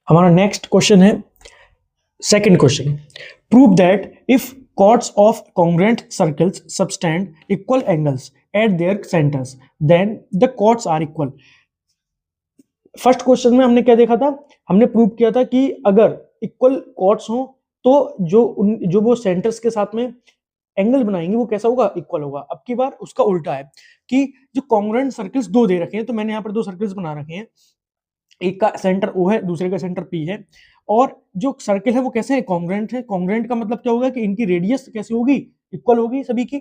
हमारा next question है second question. Prove that if chords of congruent circles subtend equal angles at their centers then the chords are equal। First question में हमने क्या देखा था, हमने प्रूव किया था कि अगर इक्वल chords हो तो जो वो सेंटर्स के साथ में एंगल बनाएंगे वो कैसा होगा, इक्वल होगा। अब की बार उसका उल्टा है कि जो कॉन्ग्रुएंट सर्कल्स दो दे रखे हैं, तो मैंने यहाँ पर दो सर्कल्स बना रखे हैं, एक का सेंटर O है, दूसरे का सेंटर P है, और जो सर्कल है वो कैसे है, कॉन्ग्रुएंट है। कॉन्ग्रुएंट का मतलब क्या होगा कि इनकी रेडियस कैसी होगी, इक्वल होगी सभी की।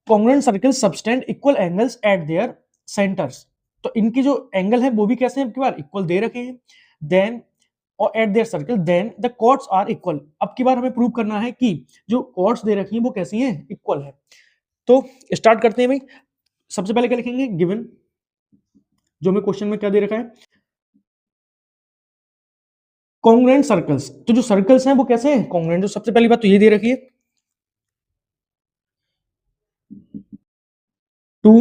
Congruent circles subtend equal angles eight there centres, तो इनकी जो एंगल है वो भी कैसे हैं, बार इक्वल दे रखे हैं। देन और at their circle then the chords are equal. अब की बार हमें प्रूव करना है कि जो कॉर्ड्स दे रखी हैं वो कैसी हैं, इक्वल है। तो स्टार्ट करते हैं भाई। सबसे पहले क्या लिखेंगे, गिवन, जो हमें क्वेश्चन में क्या दे रखा है, कॉन्ग्रुएंट सर्कल्स। तो जो सर्कल्स हैं वो कैसे हैं, कॉन्ग्रुएंट। जो सबसे पहली बात तो ये दे रखी है, टू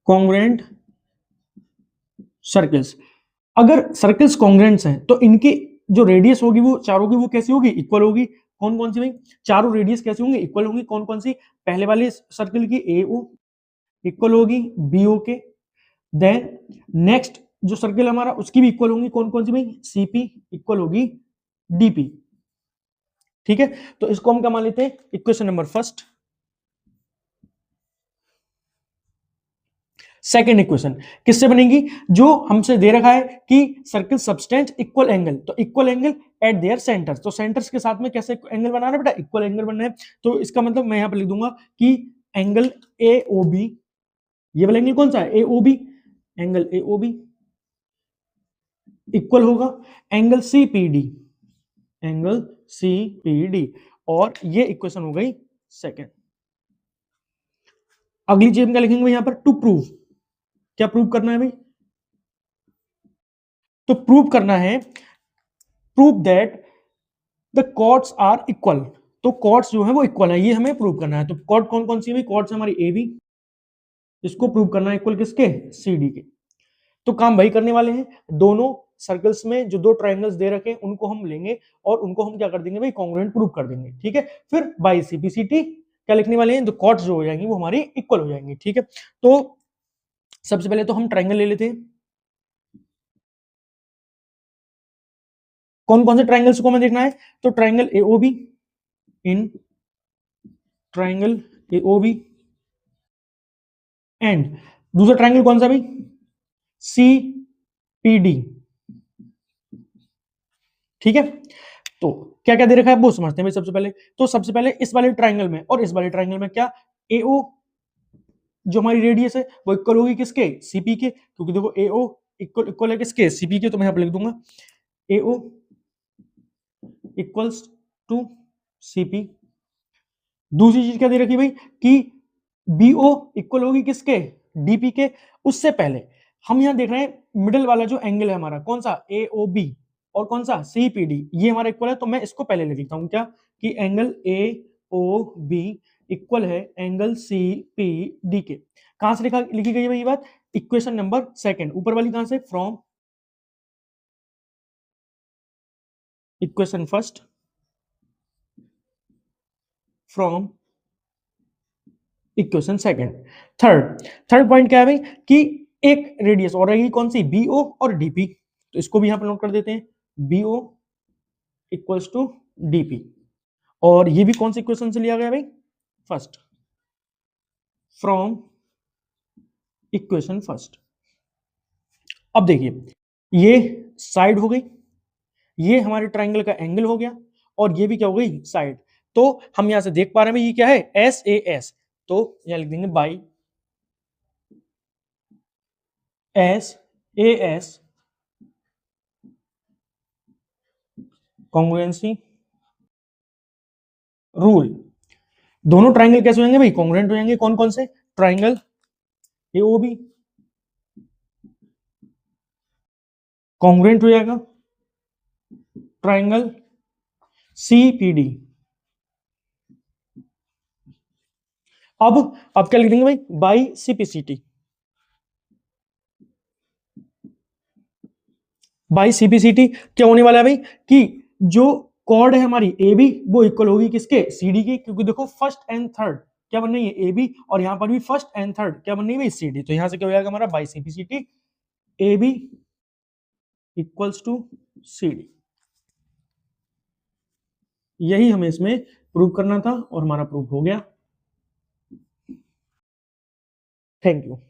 कॉन्ग्रुएंट सर्कल्स। अगर सर्कल्स कॉन्ग्रुएंट्स हैं तो इनकी जो रेडियस होगी वो चारों की वो कैसी होगी, इक्वल होगी। कौन कौन सी भाई, चारों रेडियस कैसी होंगी, इक्वल होंगी। कौन कौन सी, पहले वाले सर्कल की AO इक्वल होगी BO के। देन नेक्स्ट जो सर्कल हमारा उसकी भी इक्वल होंगी। कौन कौन सी भाई, CP इक्वल होगी DP। ठीक है, तो इसको हम क्या मान लेते हैं, equation number first. Second equation किससे बनेगी, जो हमसे दे रखा है कि सर्कल सबटेंड इक्वल एंगल, तो equal angle eight there centres. तो सेंटर्स के साथ में कैसे एंगल बनाना है बेटा, इक्वल एंगल बनना है। तो इसका मतलब मैं यहां पर लिख दूंगा कि एंगल AOB, ये वाला एंगल कौन सा है, AOB, एंगल AOB इक्वल होगा एंगल CPD, एंगल CPD। और ये इक्वेशन हो गई सेकेंड। अगली चीज क्या लिखेंगे यहां पर, टू प्रूव। क्या प्रूव करना है भाई, तो प्रूव करना है, prove that the chords are equal. तो कॉर्ड्स जो है वो इक्वल है, ये हमें प्रूव करना है। तो कॉर्ड कौन कौन सी है, कॉर्ड्स हमारी AB, इसको प्रूव करना है इक्वल किसके, CD के। तो काम भाई करने वाले हैं, दोनों सर्कल्स में जो दो ट्रायंगल्स दे रखे हैं उनको हम लेंगे और उनको हम क्या कर देंगे भाई, कॉन्ग्रुएंट प्रूव कर देंगे। ठीक है, फिर बाई CPCT क्या लिखने वाले हैं, तो कॉर्ड्स जो हो जाएंगी वो हमारी इक्वल हो जाएंगी। ठीक है, तो सबसे पहले तो हम ट्रायंगल ले लेते हैं। कौन कौन से ट्रायंगल्स को हमें देखना है, तो triangle AOB, in triangle AOB and दूसरा ट्रायंगल कौन सा भाई, CPD। ठीक है, तो क्या क्या दे रखा है वो समझते हैं भाई सबसे पहले। तो सबसे पहले इस वाले ट्रायंगल में और इस वाले ट्रायंगल में क्या, AO जो हमारी रेडियस है वो इक्वल होगी किसके, CP के, क्योंकि देखो AO इक्वल इक्वल है किसके, CP के। तो मैं यहां पर लिख दूंगा AO इक्वल्स टू CP। दूसरी चीज क्या दे रखी भाई, कि BO इक्वल होगी किसके, DP के। उससे पहले हम यहां देख रहे हैं मिडिल वाला जो एंगल है हमारा, कौन सा, AOB, और कौन सा, CPD, ये हमारा इक्वल है। तो मैं इसको पहले लिख देता हूं, क्या, कि एंगल AOB इक्वल है एंगल CPD के। कहां से लिखी गई है ये बात, इक्वेशन नंबर सेकंड, ऊपर वाली कहां से, from equation first, from equation second. Third point क्या है भाई, कि एक रेडियस और रहेगी कौन सी, BO और DP। तो इसको भी यहां पर नोट कर देते हैं, BO इक्वल्स टू DP। और ये भी कौन सी इक्वेशन से लिया गया भाई, फर्स्ट, फ्रॉम इक्वेशन फर्स्ट। अब देखिए, ये साइड हो गई, ये हमारे ट्राइंगल का एंगल हो गया, और ये भी क्या हो गई, साइड। तो हम यहां से देख पा रहे हैं ये क्या है, SAS। तो यहां लिख देंगे बाई SAS कॉन्ग्रुएंसी रूल। दोनों ट्राइंगल कैसे हो जाएंगे भाई, कॉन्ग्रुएंट हो जाएंगे। कौन कौन से, ट्राइंगल AOB कॉन्ग्रुएंट हो जाएगा, ट्राइंगल CPD। अब क्या लिख देंगे भाई, बाई CPCT। बाई सीपीसीटी क्या होने वाला है भाई कि जो कॉर्ड है हमारी ए बी वो इक्वल होगी किसके सी डी की, क्योंकि देखो फर्स्ट एंड थर्ड क्या बन रही है ए बी, और यहां पर भी फर्स्ट एंड थर्ड क्या बन रही है भाई सी डी। तो यहां से क्या हो जाएगा हमारा by CPCT A B equals to C D. यही हमें इसमें प्रूव करना था और हमारा प्रूव हो गया। Thank you.